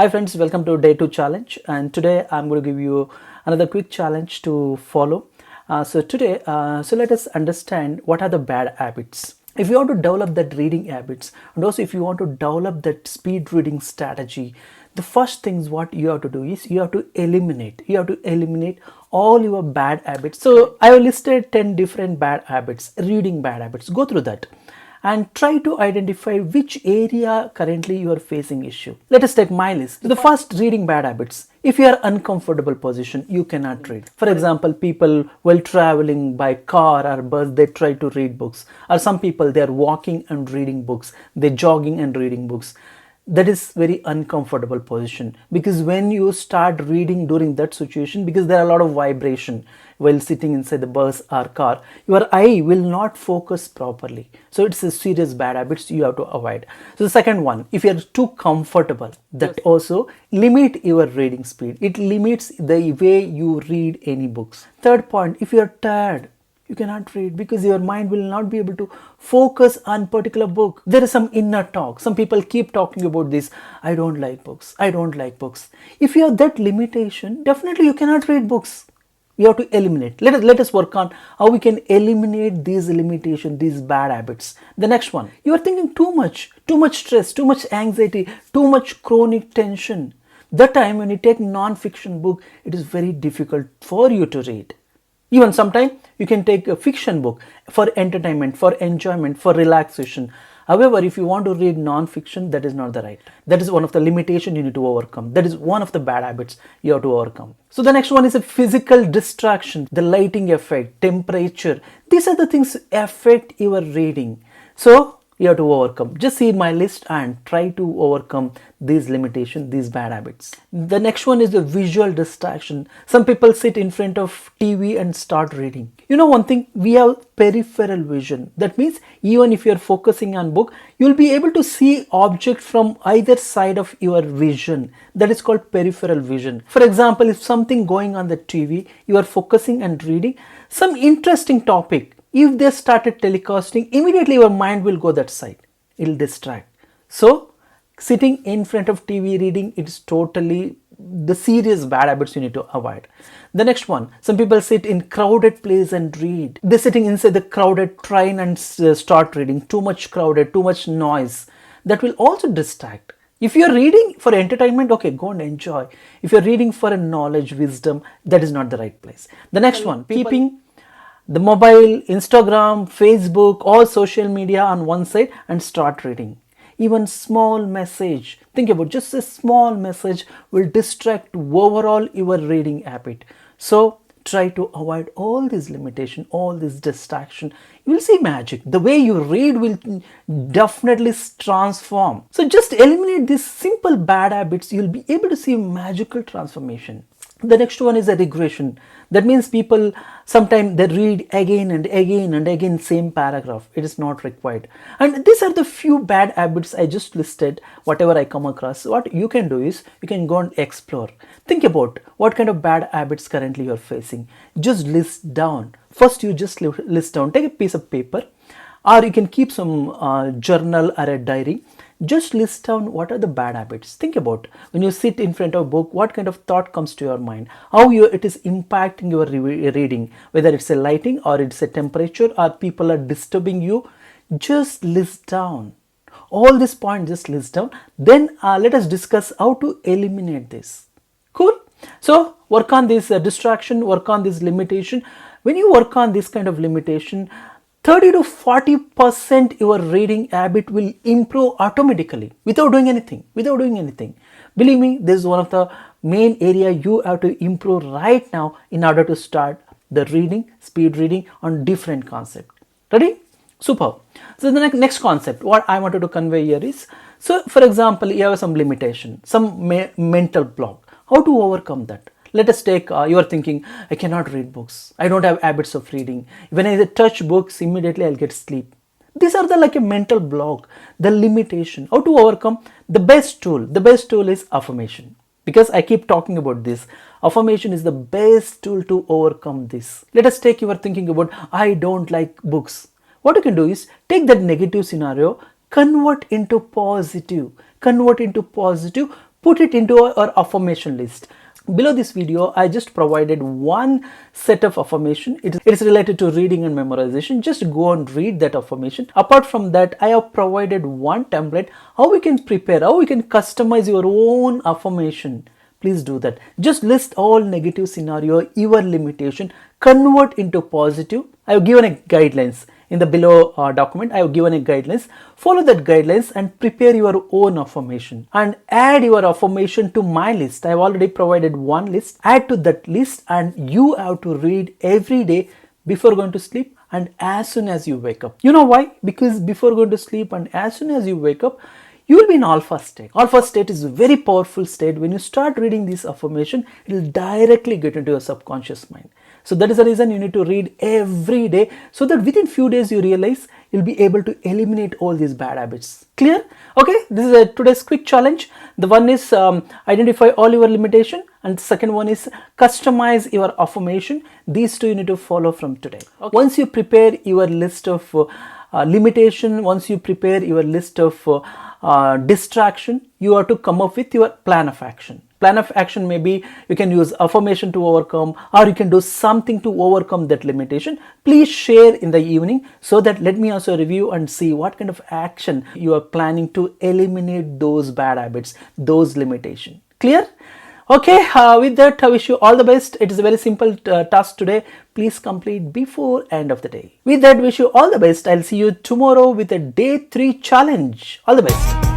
Hi friends, welcome to day 2 challenge, and today I'm going to give you another quick challenge to follow. So let us understand what are the bad habits. If you want to develop that reading habits, and also if you want to develop that speed reading strategy, the first things what you have to do is you have to eliminate all your bad habits. So I have listed 10 different bad habits, reading bad habits. Go through that and try to identify which area currently you are facing issue. Let us take my list. So the first, reading bad habits. If you are uncomfortable position, you cannot read. For example, people while traveling by car or bus, they try to read books. Or some people, they are walking and reading books. They're jogging and reading books. That is very uncomfortable position, because when you start reading during that situation, because there are a lot of vibration while sitting inside the bus or car, your eye will not focus properly. So it's a serious bad habits you have to avoid. So the second one, if you are too comfortable, that also limit your reading speed. It limits the way you read any books. Third point, if you are tired, you cannot read because your mind will not be able to focus on particular book. There is some inner talk. Some people keep talking about this. I don't like books. I don't like books. If you have that limitation, definitely you cannot read books. You have to eliminate. Let us work on how we can eliminate these limitations, these bad habits. The next one, you are thinking too much stress, too much anxiety, too much chronic tension. That time when you take non-fiction book, it is very difficult for you to read. Even sometimes you can take a fiction book for entertainment, for enjoyment, for relaxation. However, if you want to read non-fiction, that is not the right. That is one of the limitations you need to overcome. That is one of the bad habits you have to overcome. So the next one is a physical distraction, the lighting effect, temperature. These are the things affect your reading. So you have to overcome. Just see my list and try to overcome these limitations, these bad habits. The next one is the visual distraction. Some people sit in front of TV and start reading. You know one thing, we have peripheral vision. That means even if you are focusing on book, you will be able to see object from either side of your vision. That is called peripheral vision. For example, if something going on the TV, you are focusing and reading some interesting topic. If they started telecasting, immediately your mind will go that side. It will distract. So sitting in front of TV reading, it is totally the serious bad habits you need to avoid. The next one, some people sit in crowded place and read. They're sitting inside the crowded train and start reading. Too much crowded, too much noise. That will also distract. If you're reading for entertainment, okay, go and enjoy. If you're reading for a knowledge, wisdom, that is not the right place. The next one, keeping the mobile, Instagram, Facebook, all social media on one side and start reading. Even small message, think about just a small message will distract overall your reading habit. So try to avoid all these limitation, all this distraction. You will see magic. The way you read will definitely transform. So just eliminate these simple bad habits. You'll be able to see magical transformation. The next one is a regression. That means people sometimes they read again and again and again same paragraph. It is not required. And these are the few bad habits I just listed. Whatever I come across, what you can do is you can go and explore. Think about what kind of bad habits currently you are facing. Just list down. First you just list down. Take a piece of paper, or you can keep some journal or a diary. Just list down what are the bad habits. Think about when you sit in front of a book, what kind of thought comes to your mind, how it is impacting your reading, whether it's a lighting or it's a temperature or people are disturbing you. Just list down all these points, just list down. Then let us discuss how to eliminate this. Cool. So work on this distraction, work on this limitation. When you work on this kind of limitation, 30 to 40% your reading habit will improve automatically without doing anything. Believe me, this is one of the main area you have to improve right now in order to start the reading, speed reading on different concept. Ready? Super. So the next concept, what I wanted to convey here is, so for example, you have some limitation, some mental block. How to overcome that? Let us take, you are thinking, I cannot read books. I don't have habits of reading. When I touch books, immediately I'll get sleep. These are like a mental block, the limitation. How to overcome? The best tool is affirmation. Because I keep talking about this. Affirmation is the best tool to overcome this. Let us take, you are thinking about, I don't like books. What you can do is take that negative scenario, convert into positive, put it into our affirmation list. Below this video, I just provided one set of affirmation. It is related to reading and memorization. Just go and read that affirmation. Apart from that, I have provided one template how we can prepare, how we can customize your own affirmation. Please do that. Just list all negative scenario, your limitation, convert into positive. I have given a guidelines in the below document. I have given a guidelines. Follow that guidelines and prepare your own affirmation and add your affirmation to my list. I have already provided one list. Add to that list and you have to read every day before going to sleep and as soon as you wake up. You know why? Because before going to sleep and as soon as you wake up, you will be in alpha state. Alpha state is a very powerful state. When you start reading this affirmation, it will directly get into your subconscious mind. So that is the reason you need to read every day so that within few days you realize you'll be able to eliminate all these bad habits. Clear? Okay, this is today's quick challenge. The one is identify all your limitation and the second one is customize your affirmation. These two you need to follow from today. Okay. Once you prepare your list of limitation, once you prepare your list of distraction, you have to come up with your plan of action. Plan of action maybe you can use affirmation to overcome or you can do something to overcome that limitation. Please share in the evening so that let me also review and see what kind of action you are planning to eliminate those bad habits, those limitations. Clear? Okay, with that I wish you all the best. It is a very simple task today. Please complete before end of the day. With that wish you all the best. I'll see you tomorrow with a day 3 challenge. All the best.